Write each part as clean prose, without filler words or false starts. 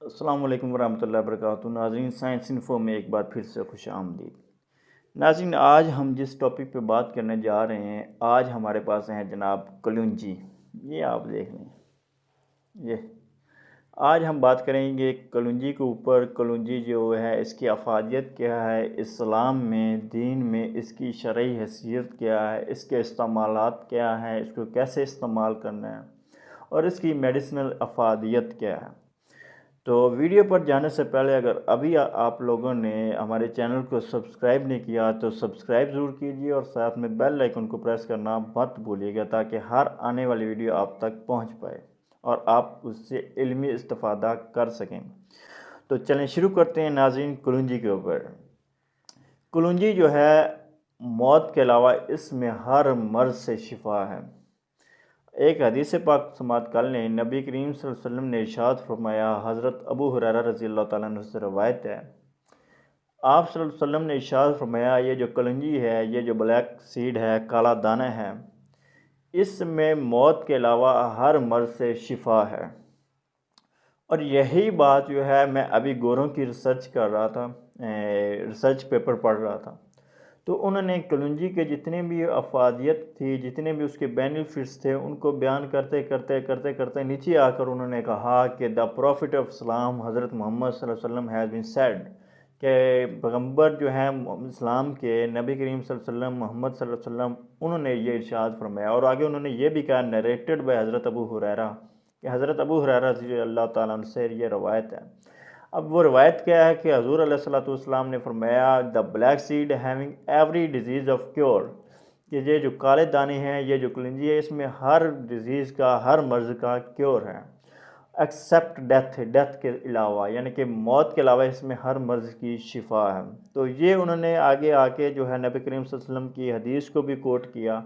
अस्सलाम वालेकुम वरहमतुल्लाहि वबरकातुहू। नाज़रीन, साइंस इन्फो में एक बार फिर से खुश आमदीद। नाज़रीन, आज हम जिस टॉपिक पे बात करने जा रहे हैं, आज हमारे पास हैं जनाब कलौंजी। ये आप देख लें। ये आज हम बात करेंगे कलौंजी के ऊपर। कलौंजी जो है, इसकी अफादियत क्या है इस्लाम में, दीन में, इसकी शरई हैसियत क्या है, इसके इस्तेमालात क्या हैं, इसको कैसे इस्तेमाल करना है और इसकी मेडिसिनल अफादियत क्या है। तो वीडियो पर जाने से पहले अगर अभी आप लोगों ने हमारे चैनल को सब्सक्राइब नहीं किया तो सब्सक्राइब ज़रूर कीजिए और साथ में बेल आइकन को प्रेस करना मत भूलिएगा, ताकि हर आने वाली वीडियो आप तक पहुंच पाए और आप उससे इल्मी इस्तिफ़ादा कर सकें। तो चलें शुरू करते हैं नाज़रीन कलौंजी के ऊपर। कलौंजी जो है, मौत के अलावा इसमें हर मर्ज़ से शिफा है। एक हदीस पाक समात कल ने नबी करीम सल्लल्लाहु अलैहि वसल्लम ने इरशाद फरमाया, हज़रत अबू हुरैरा रज़ियल्लाहु ताला अन्हु से रवायत है, आप सल्लल्लाहु अलैहि वसल्लम ने इरशाद फरमाया, ये जो कलंजी है, ये जो ब्लैक सीड है, काला दाना है, इसमें मौत के अलावा हर मर्ज़ से शिफा है। और यही बात जो है, मैं अभी गोरों की रिसर्च कर रहा था, रिसर्च पेपर पढ़ रहा था, तो उन्होंने कलौंजी के जितने भी अफादियत थी, जितने भी उसके बेनिफिट्स थे, उनको बयान करते करते करते करते नीचे आकर उन्होंने कहा कि द प्रॉफिट ऑफ इस्लाम हज़रत मोहम्मद सल्लल्लाहु अलैहि वसल्लम हैज़ बीन सेड, कि पैगम्बर जो हैं इस्लाम के, नबी करीम सल्लल्लाहु अलैहि वसल्लम, मोहम्मद सल्लल्लाहु अलैहि वसल्लम, उन्होंने ये इरशाद फरमाया। और आगे उन्होंने ये भी कहा, नरेटेड बाय हज़रत अबू हुरैरा, कि हज़रत अबू हुरैरा रज़ी अल्लाह ताला अन्हु से ये रवायत है। अब वो रवायत क्या है कि हज़ूर अलैहिस्सलातु वस्सलाम ने फरमाया, the black seed having every disease of cure, कि ये जो काले दाने हैं, ये जो कलौंजी है, इसमें हर डिज़ीज़ का, हर मर्ज़ का क्योर है, एक्सेप्ट डेथ, डेथ के अलावा, यानी कि मौत के अलावा इसमें हर मर्ज़ की शिफा है। तो ये उन्होंने आगे आके जो है नबी करीम सल्लल्लाहु अलैहि वसल्लम की हदीस को भी कोट किया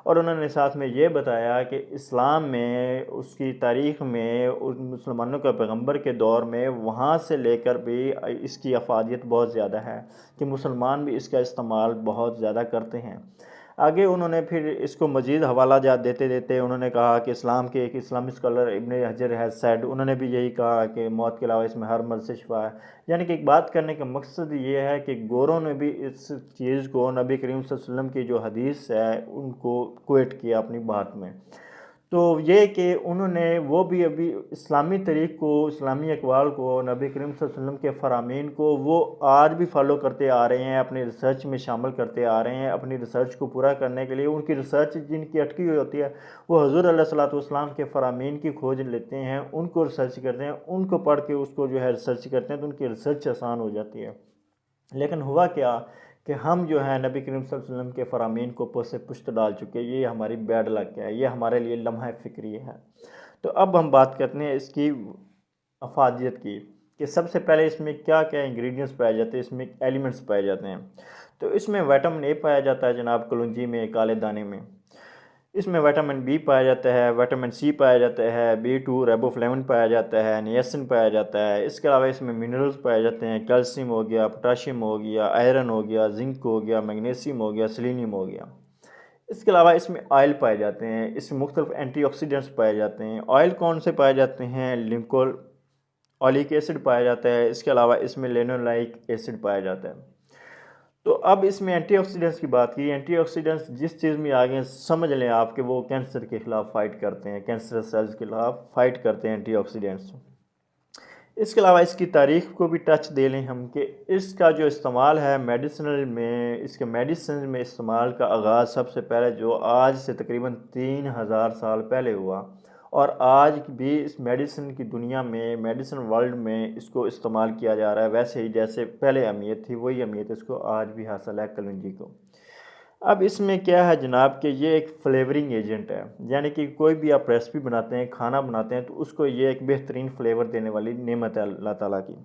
और उन्होंने साथ में ये बताया कि इस्लाम में, उसकी तारीख़ में, उस मुसलमानों के पैगम्बर के दौर में, वहाँ से लेकर भी इसकी अफादियत बहुत ज़्यादा है कि मुसलमान भी इसका इस्तेमाल बहुत ज़्यादा करते हैं। आगे उन्होंने फिर इसको मज़ीद हवाला जात देते देते उन्होंने कहा कि इस्लाम के एक इस्लामिक स्कॉलर इब्न हजर हैज़ सेड, उन्होंने भी यही कहा कि मौत के अलावा इसमें हर मर्ज़ से शिफा है। यानी कि एक बात करने का मकसद ये है कि गोरों ने भी इस चीज़ को नबी करीम सल्लल्लाहु अलैहि वसल्लम की जो हदीस है उनको क्वेट किया अपनी बात में। तो ये कि उन्होंने वो भी अभी इस्लामी तरीक़ को, इस्लामी अक़वाल को, नबी करीम सल्लल्लाहु अलैहि वसल्लम के फ़रामीन को वो आज भी फ़ॉलो करते आ रहे हैं, अपनी रिसर्च में शामिल करते आ रहे हैं। अपनी रिसर्च को पूरा करने के लिए उनकी रिसर्च जिनकी अटकी हुई होती है, वो हज़ूर अलैहिस्सलातु वस्सलाम के फ़रामीन की खोज लेते हैं, उनको रिसर्च करते हैं, उनको पढ़ के उसको जो है रिसर्च करते हैं, तो उनकी रिसर्च आसान हो जाती है। लेकिन हुआ क्या कि हम जो है नबी करीम सल्लल्लाहु अलैहि वसल्लम के फ़रामीन को पोसे पुश्त डाल चुके हैं। ये हमारी बैड लक है, ये हमारे लिए लम्हा फ़िक्री है। तो अब हम बात करते हैं इसकी अफादियत की, कि सबसे पहले इसमें क्या क्या इंग्रेडिएंट्स पाए जाते हैं, इसमें एलिमेंट्स पाए जाते हैं। तो इसमें विटामिन ए पाया जाता है जनाब कलौंजी में, काले दाने में। इसमें विटामिन बी पाया जाता है, विटामिन सी पाया जाता है, बी2 रेबोफ्लेविन पाया जाता है, नियासिन पाया जाता है। इसके अलावा इसमें मिनरल्स पाए जाते हैं, कैल्शियम हो गया, पोटाशियम हो गया, आयरन हो गया, जिंक हो गया, मैग्नीशियम हो गया, सेलेनियम हो गया। इसके अलावा इसमें ऑयल पाए जाते हैं, इसमें मुख्तलिफ एंटीऑक्सीडेंट्स पाए जाते हैं। ऑयल कौन से पाए जाते हैं? लिंकोल ऑलिक एसिड पाया जाता है। इसके अलावा इसमें लेनोलाइक एसिड पाया जाता है। तो अब इसमें एंटीऑक्सीडेंट्स की बात की। एंटीऑक्सीडेंट्स जिस चीज़ में आ गए, समझ लें आप कि वो कैंसर के खिलाफ फाइट करते हैं, कैंसर सेल्स के खिलाफ फाइट करते हैं एंटीऑक्सीडेंट्स। इसके अलावा इसकी तारीख को भी टच दे लें हम, कि इसका जो इस्तेमाल है मेडिसिनल में, इसके मेडिसिन में इस्तेमाल का आगाज़ सबसे पहले जो आज से तकरीबन 3000 साल पहले हुआ, और आज भी इस मेडिसिन की दुनिया में, मेडिसिन वर्ल्ड में इसको इस्तेमाल किया जा रहा है। वैसे ही जैसे पहले अहमियत थी, वही अहमियत इसको आज भी हासिल है कलौंजी को। अब इसमें क्या है जनाब, कि ये एक फ्लेवरिंग एजेंट है, यानी कि कोई भी आप रेसिपी बनाते हैं, खाना बनाते हैं, तो उसको ये एक बेहतरीन फ्लेवर देने वाली नेमत है अल्लाह ताला की।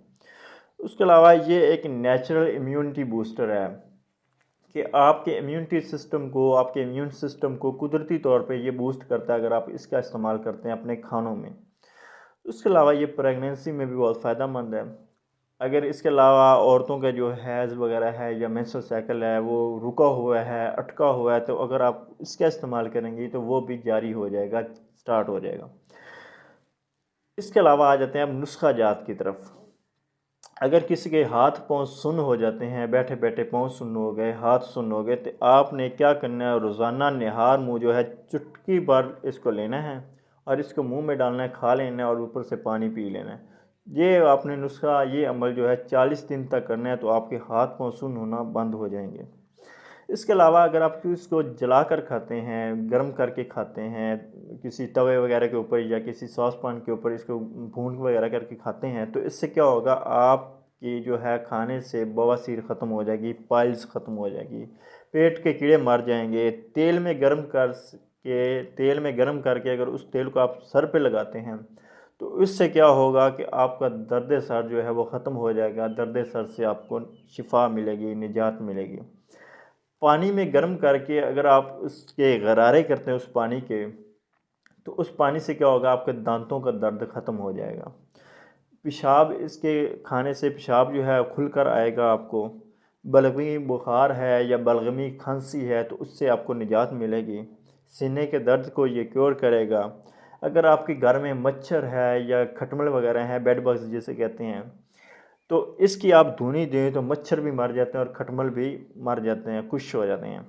उसके अलावा ये एक नेचुरल इम्यूनिटी बूस्टर है, कि आपके इम्यूनिटी सिस्टम को, आपके इम्यून सिस्टम को कुदरती तौर पे ये बूस्ट करता है अगर आप इसका इस्तेमाल करते हैं अपने खानों में। उसके अलावा ये प्रेगनेंसी में भी बहुत फ़ायदेमंद है। अगर इसके अलावा औरतों का जो हैज़ वगैरह है या मेंस्ट्रुअल साइकिल है वो रुका हुआ है, अटका हुआ है, तो अगर आप इसका इस्तेमाल करेंगी तो वो भी जारी हो जाएगा, स्टार्ट हो जाएगा। इसके अलावा आ जाते हैं अब नुस्खा जात की तरफ। अगर किसी के हाथ पाँव सुन्न हो जाते हैं, बैठे बैठे पाँव सुन्न हो गए, हाथ सुन्न हो गए, तो आपने क्या करना है, रोज़ाना निहार मुँह जो है चुटकी भर इसको लेना है और इसको मुंह में डालना है, खा लेना है और ऊपर से पानी पी लेना है। ये आपने नुस्खा, ये अमल जो है 40 दिन तक करना है, तो आपके हाथ पाँव सुन्न होना बंद हो जाएंगे। इसके अलावा अगर आप इसको जला कर खाते हैं, गर्म करके खाते हैं, किसी तवे वगैरह के ऊपर या किसी सॉस पैन के ऊपर इसको भून वगैरह करके खाते हैं, तो इससे क्या होगा, आपकी जो है खाने से बवासीर ख़त्म हो जाएगी, पाइल्स ख़त्म हो जाएगी, पेट के कीड़े मर जाएंगे। तेल में गर्म करके अगर उस तेल को आप सर पे लगाते हैं, तो इससे क्या होगा कि आपका दर्द सर जो है वो ख़त्म हो जाएगा। दर्द सर से आपको शिफा मिलेगी, निजात मिलेगी। पानी में गर्म करके अगर आप उसके गरारे करते हैं उस पानी के, तो उस पानी से क्या होगा, आपके दांतों का दर्द ख़त्म हो जाएगा। पेशाब, इसके खाने से पेशाब जो है खुल कर आएगा आपको। बलगमी बुखार है या बलगमी खांसी है तो उससे आपको निजात मिलेगी। सीने के दर्द को ये क्योर करेगा। अगर आपके घर में मच्छर है या खटमल वगैरह है, बेड बग्स जिसे कहते हैं, तो इसकी आप धुनी दें तो मच्छर भी मर जाते हैं और खटमल भी मर जाते हैं, खुश हो जाते हैं।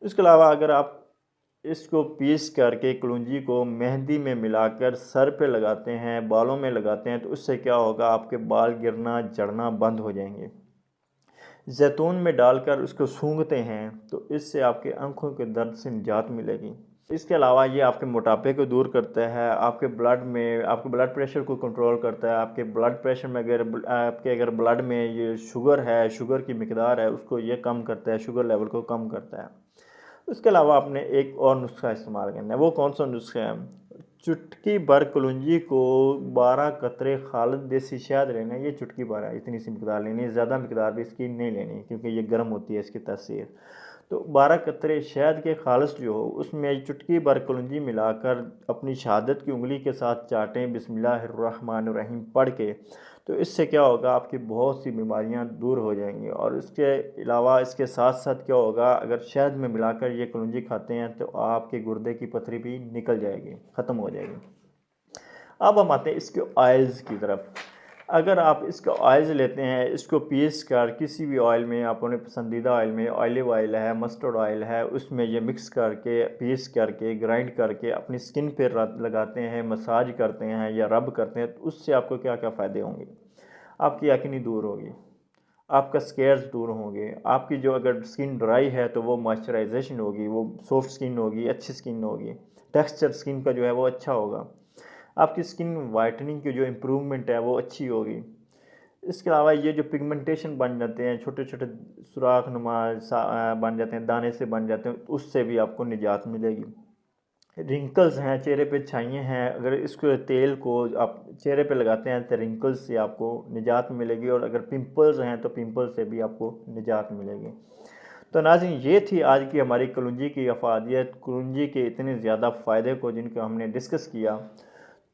इसके अलावा अगर आप इसको पीस करके कलौंजी को मेहंदी में मिलाकर सर पे लगाते हैं, बालों में लगाते हैं, तो उससे क्या होगा, आपके बाल गिरना झड़ना बंद हो जाएंगे। जैतून में डालकर उसको सूंघते हैं तो इससे आपके आंखों के दर्द से निजात मिलेगी। इसके अलावा ये आपके मोटापे को दूर करता है, आपके ब्लड प्रेशर को कंट्रोल करता है। आपके ब्लड प्रेशर में अगर ब्लड में ये शुगर है, शुगर की मिकदार है, उसको ये कम करता है, शुगर लेवल को कम करता है। उसके अलावा आपने एक और नुस्खा इस्तेमाल करना है। वो कौन सा नुस्खा है, चुटकी भर कलौंजी को 12 कतरे खालिद देसी शहद लेना है। ये चुटकी भर है, इतनी सी मिकदार लेनी है, ज़्यादा मिकदार भी इसकी नहीं लेनी क्योंकि ये गर्म होती है इसकी तासीर। तो 12 कतरे शहद के खालिस जो हो, उसमें चुटकी भर कलौंजी मिलाकर अपनी शहादत की उंगली के साथ चाटें, बिस्मिल्लाहिर्रहमानिर्रहीम पढ़ के। तो इससे क्या होगा, आपकी बहुत सी बीमारियां दूर हो जाएंगी। और इसके अलावा इसके साथ साथ क्या होगा, अगर शहद में मिलाकर ये कलौंजी खाते हैं तो आपके गुर्दे की पथरी भी निकल जाएगी, ख़त्म हो जाएगी। अब हम आते हैं इसके ऑयल्स की तरफ। अगर आप इसका ऑयल्स लेते हैं, इसको पीस कर किसी भी ऑयल में, अपने पसंदीदा ऑयल में, ऑलिव ऑयल है, मस्टर्ड ऑयल है, उसमें ये मिक्स करके, पीस करके, ग्राइंड करके अपनी स्किन पे लगाते हैं, मसाज करते हैं या रब करते हैं, तो उससे आपको क्या क्या फ़ायदे होंगे। आपकी एक्ने दूर होगी, आपका स्केर्स दूर होंगे, आपकी जो अगर स्किन ड्राई है तो वो मॉइस्चराइजेशन होगी, वो सॉफ्ट स्किन होगी, अच्छी स्किन होगी, टेक्सचर स्किन का जो है वो अच्छा होगा। आपकी स्किन वाइटनिंग की जो इम्प्रूवमेंट है वो अच्छी होगी। इसके अलावा ये जो पिगमेंटेशन बन जाते हैं, छोटे छोटे सुराख नुमा बन जाते हैं, दाने से बन जाते हैं, उससे भी आपको निजात मिलेगी। रिंकल्स हैं, चेहरे पे छाइयाँ हैं, अगर इसको तेल को आप चेहरे पे लगाते हैं तो रिंकल्स से आपको निजात मिलेगी। और अगर पिंपल्स हैं तो पिंपल्स से भी आपको निजात मिलेगी। तो नाज़रीन, ये थी आज की हमारी कलौंजी की अफादियत, कलौंजी के इतने ज़्यादा फ़ायदे को जिनको हमने डिस्कस किया।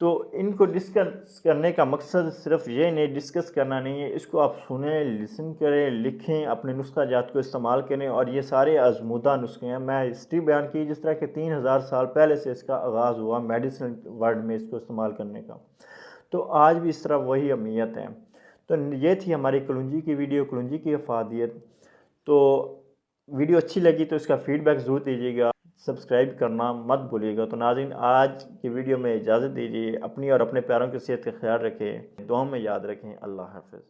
तो इनको डिस्कस करने का मकसद सिर्फ ये नहीं, डिस्कस करना नहीं है, इसको आप सुने, लिसन करें, लिखें, अपने नुस्खा जात को इस्तेमाल करें। और ये सारे आजमूदा नुस्खे हैं। मैं हिस्ट्री बयान की जिस तरह के 3000 साल पहले से इसका आगाज़ हुआ मेडिसिन वर्ल्ड में इसको इस्तेमाल करने का, तो आज भी इस तरह वही अहमियत है। तो ये थी हमारी कलौंजी की वीडियो, कलौंजी की अफादियत। तो वीडियो अच्छी लगी तो इसका फ़ीडबैक ज़रूर दीजिएगा, सब्सक्राइब करना मत भूलिएगा। तो नाज़रीन, आज की वीडियो में इजाज़त दीजिए। अपनी और अपने प्यारों की सेहत का ख्याल रखें, दुआ में याद रखें। अल्लाह हाफ़िज़।